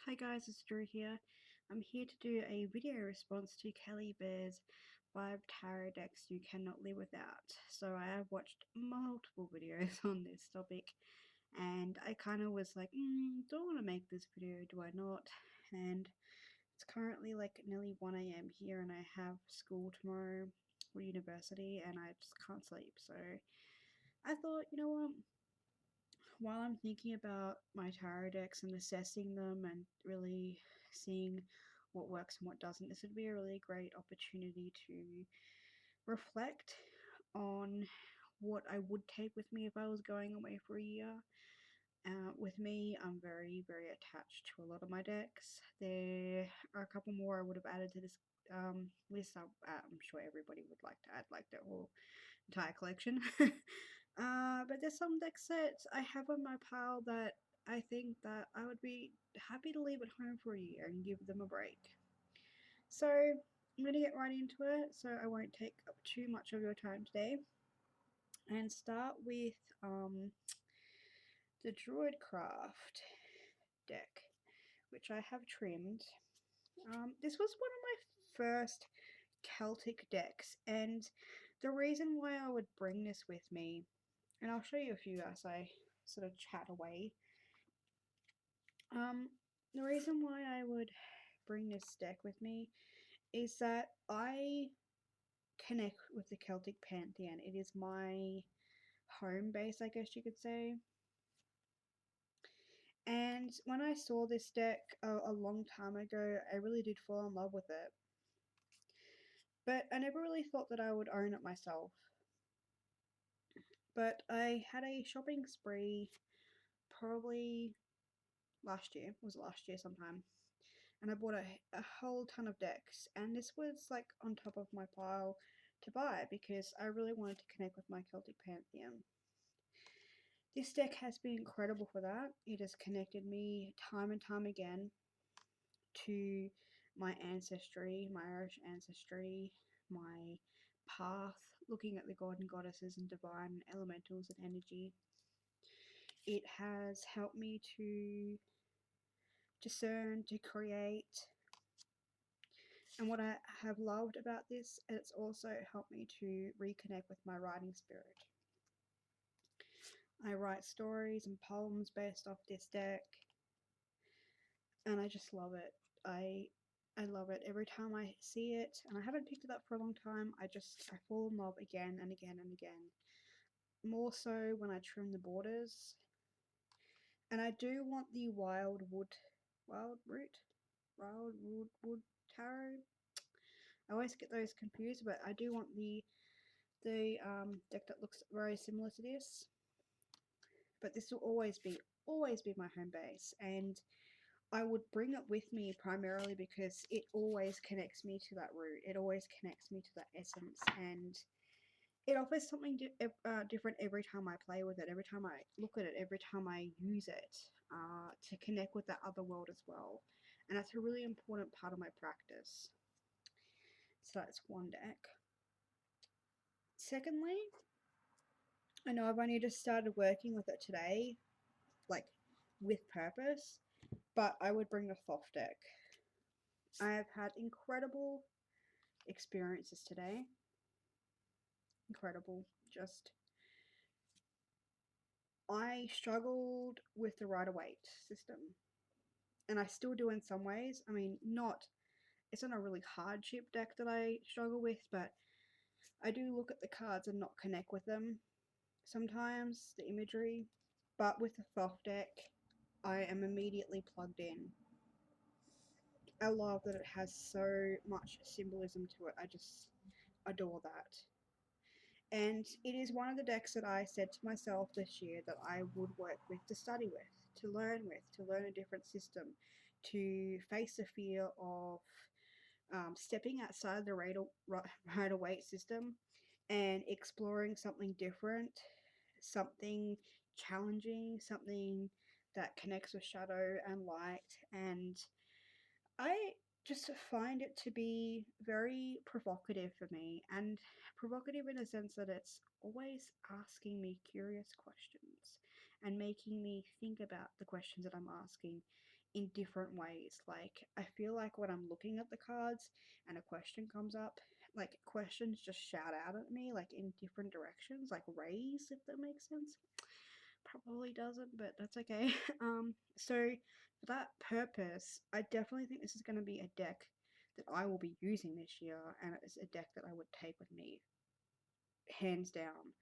Hi guys, it's Drew here. I'm here to do a video response to Kelly Bear's 5 tarot decks you cannot live without. So I have watched multiple videos on this topic and I kind of was like, do I want to make this video, do I not? And it's currently like nearly 1 a.m. here and I have school tomorrow or university and I just can't sleep. So I thought, you know what? While I'm thinking about my tarot decks and assessing them and really seeing what works and what doesn't, this would be a really great opportunity to reflect on what I would take with me if I was going away for a year. With me, I'm very, very attached to a lot of my decks. There are a couple more I would have added to this list. I'm sure everybody would like to add like the whole entire collection. But there's some deck sets I have on my pile that I think that I would be happy to leave at home for a year and give them a break. So I'm going to get right into it so I won't take up too much of your time today and start with the Druidcraft deck, which I have trimmed. This was one of my first Celtic decks, and the reason why I would bring this with me, and I'll show you a few as I sort of chat away. The reason why I would bring this deck with me is that I connect with the Celtic pantheon. It is my home base, I guess you could say. And when I saw this deck a long time ago, I really did fall in love with it. But I never really thought that I would own it myself. But I had a shopping spree probably last year. It was last year sometime. And I bought a whole ton of decks. And this was like on top of my pile to buy because I really wanted to connect with my Celtic pantheon. This deck has been incredible for that. It has connected me time and time again to my ancestry, my Irish ancestry, my path, looking at the god and goddesses and divine elementals and energy. It has helped me to discern, to create. And what I have loved about this, it's also helped me to reconnect with my writing spirit. I write stories and poems based off this deck, and I just love it. I love it every time I see it, and I haven't picked it up for a long time. I fall in love again and again and again. More so when I trim the borders, and I do want the wild wood tarot. I always get those confused, but I do want the deck that looks very similar to this. But this will always be my home base, and I would bring it with me primarily because it always connects me to that root. It always connects me to that essence, and it offers something different every time I play with it, every time I look at it, every time I use it to connect with that other world as well. And that's a really important part of my practice. So that's one deck. Secondly, I know I've only just started working with it today, like with purpose, but I would bring the Thoth deck. I have had incredible experiences today. Incredible. Just, I struggled with the Rider-Waite system, and I still do in some ways. I mean, it's not a really hardship deck that I struggle with, but I do look at the cards and not connect with them sometimes, the imagery. But with the Thoth deck, I am immediately plugged in. I love that it has so much symbolism to it. I just adore that. And it is one of the decks that I said to myself this year that I would work with, to study with, to learn a different system, to face the fear of stepping outside the Rider-Waite system and exploring something different, something challenging, something that connects with shadow and light. And I just find it to be very provocative for me, and provocative in a sense that it's always asking me curious questions and making me think about the questions that I'm asking in different ways. Like, I feel like when I'm looking at the cards and a question comes up, like questions just shout out at me, like in different directions, like rays, if that makes sense. Probably doesn't, but that's okay. So for that purpose, I definitely think this is going to be a deck that I will be using this year, and it's a deck that I would take with me, hands down.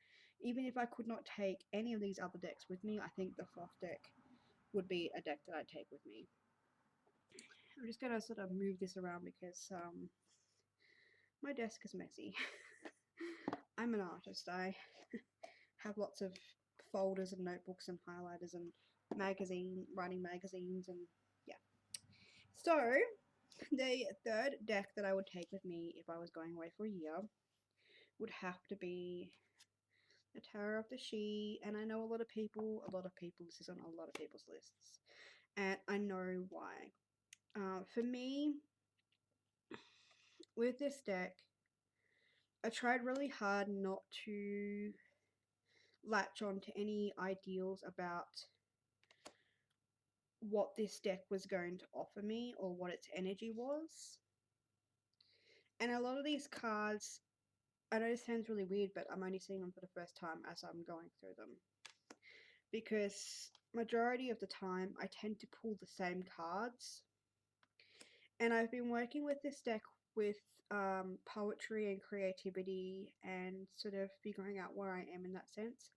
Even if I could not take any of these other decks with me, I think the fluff deck would be a deck that I'd take with me. I'm just gonna sort of move this around because my desk is messy. I'm an artist. I have lots of folders and notebooks and highlighters and writing magazines, and yeah. So the third deck that I would take with me if I was going away for a year would have to be the Tower of the She, and I know this is on a lot of people's lists, and I know why. For me, with this deck, I tried really hard not to latch on to any ideals about what this deck was going to offer me or what its energy was. And a lot of these cards, I know it sounds really weird, but I'm only seeing them for the first time as I'm going through them. Because majority of the time, I tend to pull the same cards. And I've been working with this deck with poetry and creativity and sort of figuring out where I am in that sense.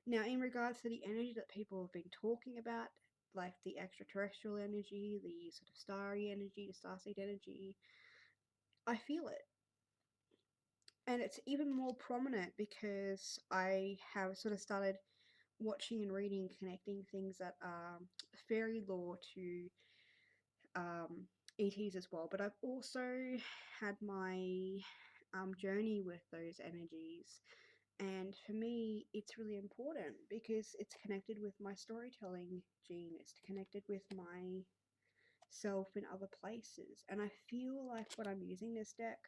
Now, in regards to the energy that people have been talking about, like the extraterrestrial energy, the sort of starry energy, the starseed energy, I feel it. And it's even more prominent because I have sort of started watching and reading, connecting things that are fairy lore to ETs as well. But I've also had my journey with those energies. And for me, it's really important because it's connected with my storytelling gene. It's connected with myself in other places. And I feel like when I'm using this deck,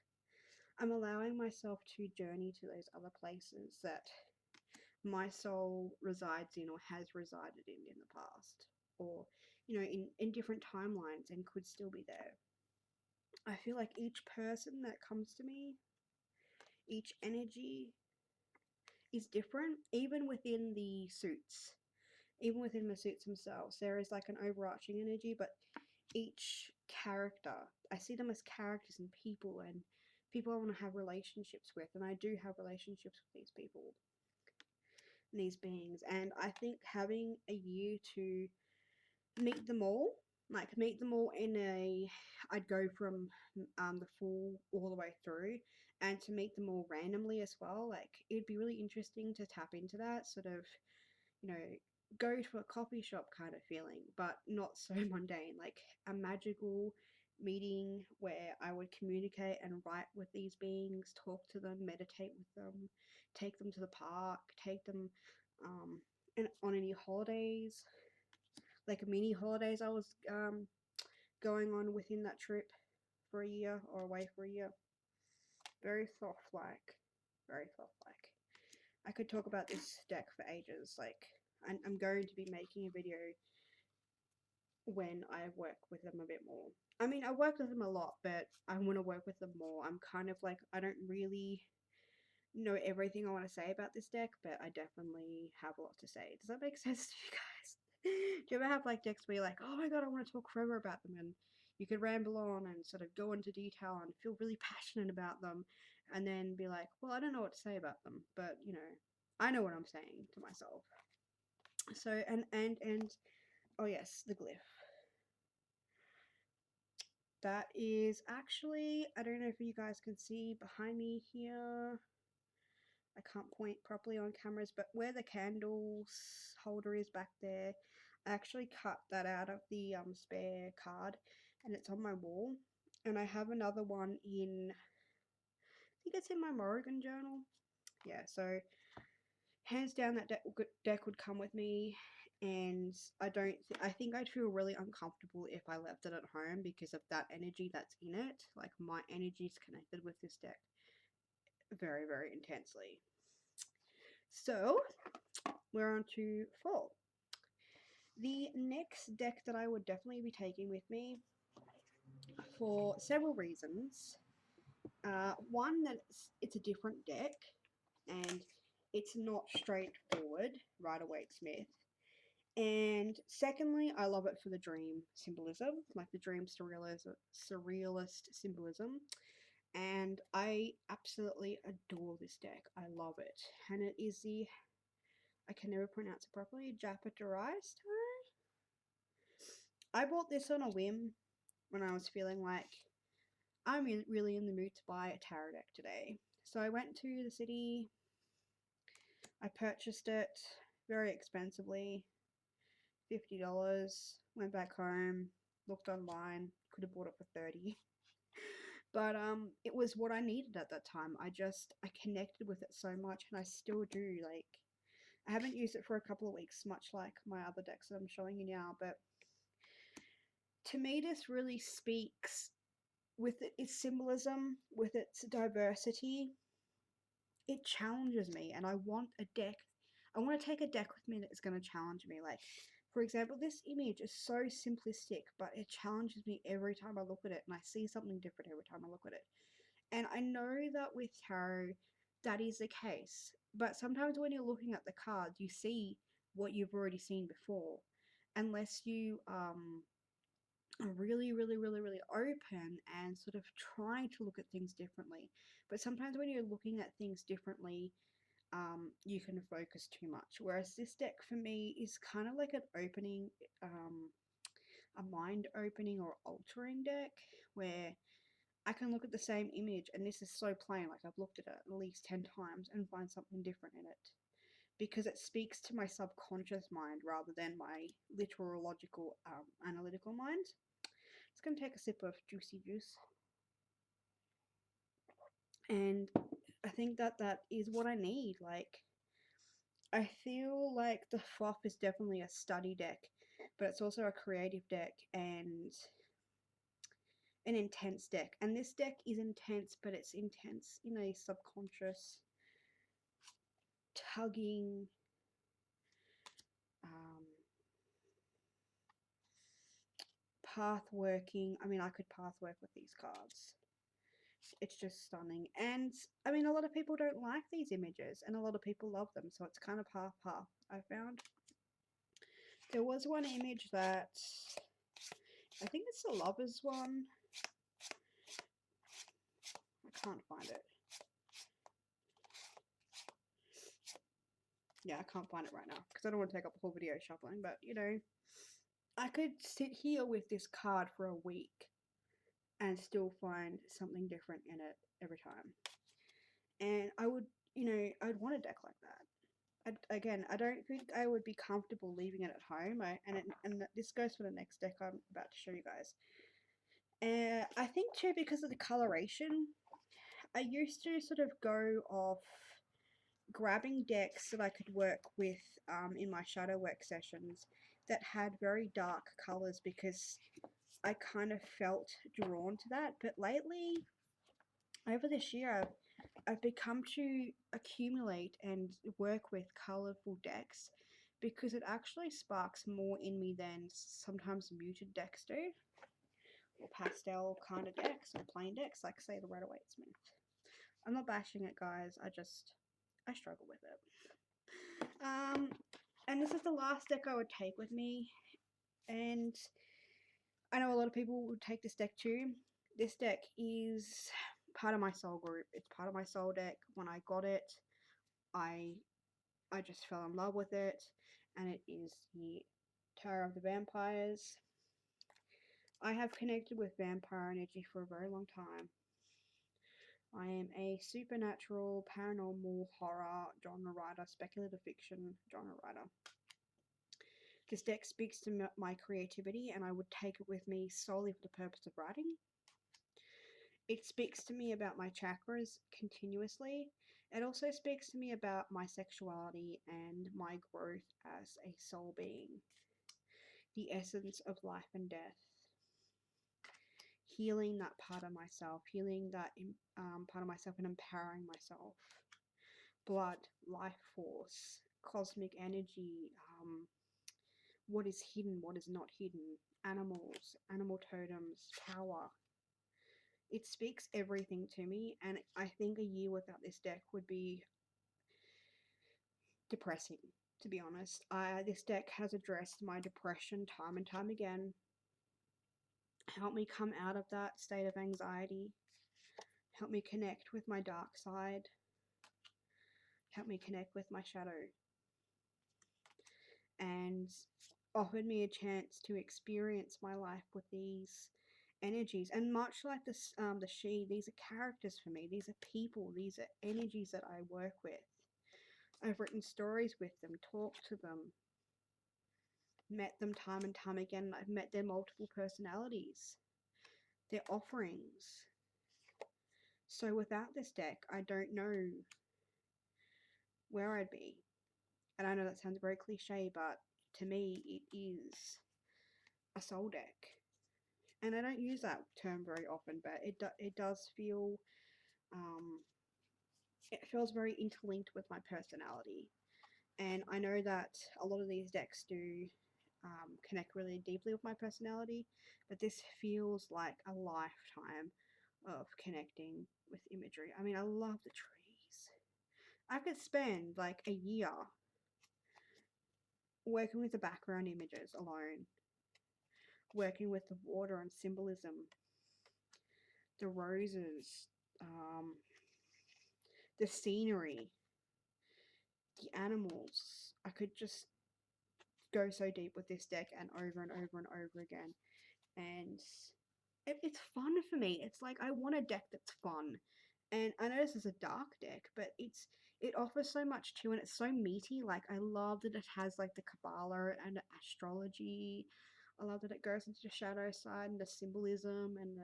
I'm allowing myself to journey to those other places that my soul resides in or has resided in the past, or in different timelines and could still be there. I feel like each person that comes to me, each energy is different, even within the suits. Even within the suits themselves, there is like an overarching energy, but each character, I see them as characters and people I want to have relationships with, and I do have relationships with these people, these beings, and I think having a year to meet them all, in a, I'd go from the full all the way through, and to meet them all randomly as well. Like, it'd be really interesting to tap into that sort of, you know, go to a coffee shop kind of feeling, but not so mundane, like a magical meeting where I would communicate and write with these beings, talk to them, meditate with them, take them to the park, take them on any holidays, like mini holidays I was going on within that trip for a year or away for a year. Very soft like, very soft like. I could talk about this deck for ages. Like, I'm going to be making a video when I work with them a bit more. I mean, I work with them a lot, but I want to work with them more. I'm kind of like, I don't really know everything I want to say about this deck, but I definitely have a lot to say. Does that make sense to you guys? Do you ever have like decks where you're like, oh my god, I want to talk forever about them, and you could ramble on and sort of go into detail and feel really passionate about them, and then be like, well, I don't know what to say about them, but I know what I'm saying to myself. So and oh yes, the glyph. That is actually, I don't know if you guys can see behind me here. I can't point properly on cameras, but where the candles holder is back there, I actually cut that out of the spare card, and it's on my wall. And I have another one in, I think it's in my Morrigan journal. Yeah, so hands down that deck would come with me, and I think I'd feel really uncomfortable if I left it at home because of that energy that's in it. Like, my energy is connected with this deck very, very intensely. So we're on to 4. The next deck that I would definitely be taking with me for several reasons. One, that it's a different deck and it's not straightforward, Rider-Waite-Smith. And secondly, I love it for the dream symbolism, like the dream surrealist symbolism. And I absolutely adore this deck. I love it. And it is the, I can never pronounce it properly, Japadirized. I bought this on a whim when I was feeling like I'm really in the mood to buy a tarot deck today. So I went to the city, I purchased it very expensively, $50, went back home, looked online, could have bought it for 30. But it was what I needed at that time. I connected with it so much and I still do. Like, I haven't used it for a couple of weeks, much like my other decks that I'm showing you now, but to me this really speaks with its symbolism, with its diversity. It challenges me and I want a deck. I want to take a deck with me that is going to challenge me. Like, for example, this image is so simplistic, but it challenges me every time I look at it, and I see something different every time I look at it. And I know that with tarot, that is the case. But sometimes when you're looking at the cards, you see what you've already seen before, unless you are really, really, really, really open and sort of trying to look at things differently. But sometimes when you're looking at things differently, you can focus too much. Whereas this deck for me is kind of like an opening, a mind opening or altering deck where I can look at the same image and this is so plain, like I've looked at it at least 10 times and find something different in it. Because it speaks to my subconscious mind rather than my literal, logical, analytical mind. Just going to take a sip of juicy juice. And I think that that is what I need. Like, I feel like the fluff is definitely a study deck, but it's also a creative deck and an intense deck. And this deck is intense, but it's intense in a subconscious, tugging, um, path working. I mean, I could path work with these cards. It's just stunning. And I mean, a lot of people don't like these images and a lot of people love them. So it's kind of half. I found there was one image that I think it's the lovers one. I can't find it. Yeah, I can't find it right now because I don't want to take up the whole video shuffling. But you know, I could sit here with this card for a week and still find something different in it every time. And I would, you know, I'd want a deck like that. Again, I don't think I would be comfortable leaving it at home. And this goes for the next deck I'm about to show you guys. I think too because of the coloration, I used to sort of go off grabbing decks that I could work with in my shadow work sessions that had very dark colors because I kind of felt drawn to that. But lately, over this year, I've become to accumulate and work with colorful decks because it actually sparks more in me than sometimes muted decks do, or pastel kind of decks, or plain decks, like say the Rider-Waite-Smith. I'm not bashing it, guys. I struggle with it. And this is the last deck I would take with me, and I know a lot of people would take this deck too. This deck is part of my soul group. It's part of my soul deck. When I got it, I I just fell in love with it, and it is the Tower of the Vampires. I have connected with vampire energy for a very long time. I am a supernatural, paranormal, horror genre writer, speculative fiction genre writer. This deck speaks to my creativity, and I would take it with me solely for the purpose of writing. It speaks to me about my chakras continuously. It also speaks to me about my sexuality and my growth as a soul being, the essence of life and death, healing that part of myself, healing that part of myself and empowering myself. Blood, life force, cosmic energy, what is hidden, what is not hidden, animals, animal totems, power. It speaks everything to me, and I think a year without this deck would be depressing, to be honest. This deck has addressed my depression time and time again, helped me come out of that state of anxiety, helped me connect with my dark side, helped me connect with my shadow, and offered me a chance to experience my life with these energies. And much like this, the she, these are characters for me. These are people. These are energies that I work with. I've written stories with them, talked to them, met them time and time again. I've met their multiple personalities, their offerings. So without this deck, I don't know where I'd be. And I know that sounds very cliche, but to me, it is a soul deck. And I don't use that term very often, but it does feel it feels very interlinked with my personality. And I know that a lot of these decks do connect really deeply with my personality, but this feels like a lifetime of connecting with imagery. I mean, I love the trees. I could spend like a year working with the background images alone, working with the water and symbolism, the roses, the scenery, the animals. I could just go so deep with this deck and over again. And it's fun for me. It's like I want a deck that's fun. And I know this is a dark deck, but it offers so much too, and it's so meaty. Like I love that it has like the Kabbalah and the astrology. I love that it goes into the shadow side and the symbolism and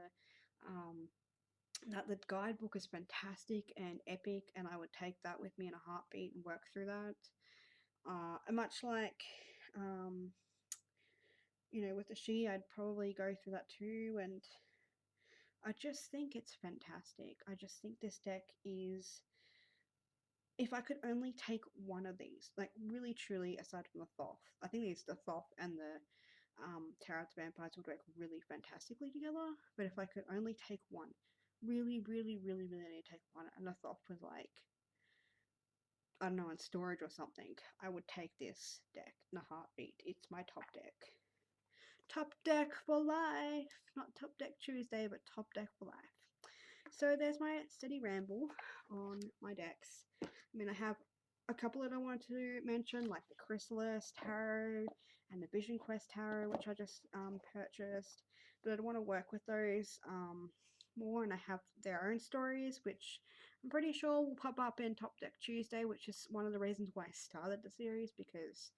that the guidebook is fantastic and epic, and I would take that with me in a heartbeat and work through that. Much like with the she, I'd probably go through that too, and I just think it's fantastic. I just think this deck is, if I could only take one of these, like really truly, aside from the Thoth, I think the Thoth and the Tarot of the Vampires would work really fantastically together. But if I could only take one, really, really, really, really need to take one, and the Thoth was like, I don't know, in storage or something, I would take this deck in a heartbeat. It's my top deck. Top deck for life. Not top deck Tuesday, but top deck for life. So there's my steady ramble on my decks. I mean, I have a couple that I wanted to mention, like the Chrysalis Tarot and the Vision Quest Tarot, which I just purchased. But I want to work with those more, and I have their own stories, which I'm pretty sure will pop up in Top Deck Tuesday, which is one of the reasons why I started the series, because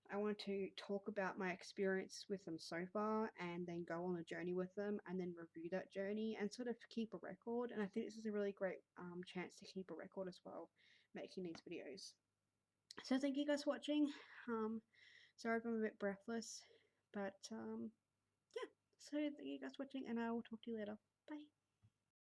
I wanted to talk about my experience with them so far and then go on a journey with them and then review that journey and sort of keep a record. And I think this is a really great chance to keep a record as well, making these videos. So thank you guys for watching. Sorry if I'm a bit breathless, but yeah. So thank you guys for watching, and I will talk to you later. Bye.